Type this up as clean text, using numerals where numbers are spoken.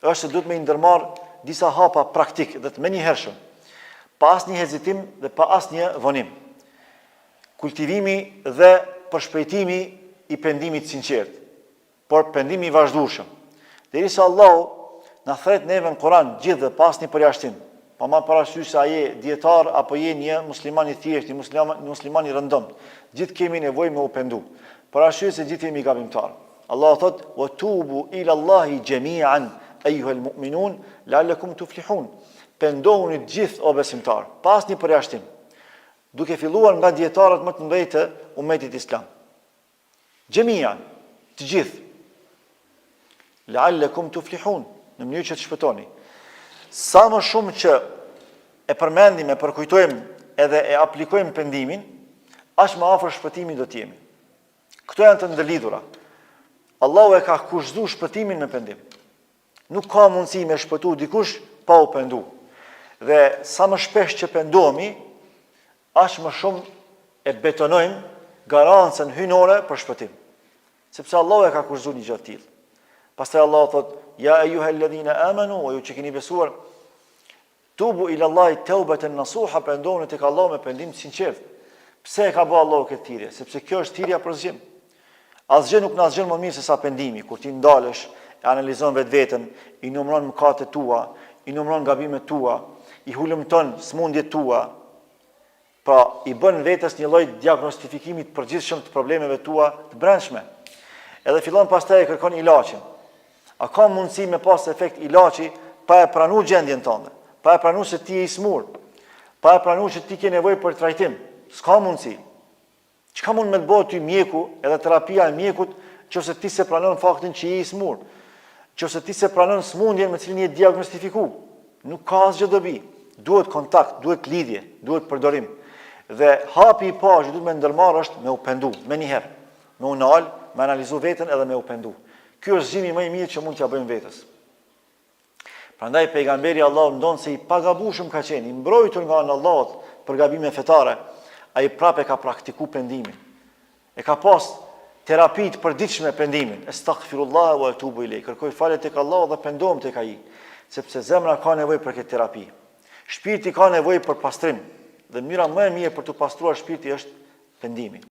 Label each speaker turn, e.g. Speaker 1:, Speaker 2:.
Speaker 1: është se duhet me ndërmarr disa hapa praktik dhe të menjëhershëm, pa asnjë hezitim dhe pa asnjë vonim. Kultivimi dhe përshpejtimi i pendimit sinqert, por pendimi i vazhdueshëm. Derisa Allahu na thret neve në Kur'an gjithë dhe pas një përjashtim, pa marrë parasysh se a je dietar apo je një musliman i thjeshtë, një musliman i rëndomt, gjithë kemi nevojë me u pendu. Parasysh se gjithë jemi gabimtar. Allah thot: "Wa tubu ila Allahi jami'an ayyuhal mu'minun la'allakum tuflihun." Pendohuni gjithë o besimtar, pas një përjashtim, duke filluar nga dietarët më të mëdhenj të ummetit islam. Jami'an, të gjithë. La'allakum tuflihun, në mënyrë që të shpëtoni. Sa më shumë që e përmendim, e përkujtojmë edhe e aplikojmë pendimin, aq më afër shpëtimit do të jemi. Këto janë të ndërlidhura. Allahu e ka kushtuar shpëtimin me pendim. Nuk ka mundësi me shpëtu dikush pa u pendu. Dhe sa më shpesh që pendohemi, aq më shumë e betonojmë garancën hyjnore për shpëtim. Sepse Allahu e ka kushtuar një gjë të tillë. Pastaj Allah thot: "Ja ayyuhalladhina amanu", o ju që keni besuar, tubu ila Allahi tawbatan nasuha, pendohuni tek Allahu me pendim sinqert. Pse e ka bërë Allahu këtë thirrje? Sepse kjo është thirrja për zgjim. Asgjë nuk na zgjon më mirë se sa pendimi, kur ti ndalesh, e analizon vetveten, i numëron mëkatet tua, i numëron gabimet tua, i hulumton smundjet tua, pra i bën vetes një lloj diagnostifikimi të përgjithshëm të problemeve tua të brendshme. Edhe fillon pastaj e kërkon ilaçin. A ka mundësi me pas efekt ilaçi pa e pranuar gjendjen tënde, pa e pranuar se ti je i smur, pa e pranuar se ti ke nevojë për trajtim? S'ka mundësi. Çka mund me të bëjë ty mjeku, edhe terapia e mjekut, nëse ti se pranon faktin që je i smur, nëse ti se pranon smundjen me cilën je diagnostifikuar? Nuk ka asgjë dobi. Duhet kontakt, duhet lidhje, duhet përdorim. Dhe hapi i parë që duhet me ndërmarr është me u pendu, menjëherë, me u nal, me analizu veten edhe me u pendu. Ky është zgjimi më i mirë që mund t'ja bëjmë vetes. Prandaj pejgamberi Allahu ndon se i pagabushëm ka qenë, i mbrojtur nga Allahu për gabime fetare, ai prapë ka praktikuar pendimin. E ka pas terapi të përditshme pendimin. Astaghfirullah wa atubu ilej. Kërkoj falje tek Allahu dhe pendohem tek ai, sepse zemra ka nevojë për këtë terapi. Shpirti ka nevojë për pastrim, dhe mënyra më e mirë për të pastruar shpirtin është pendimi.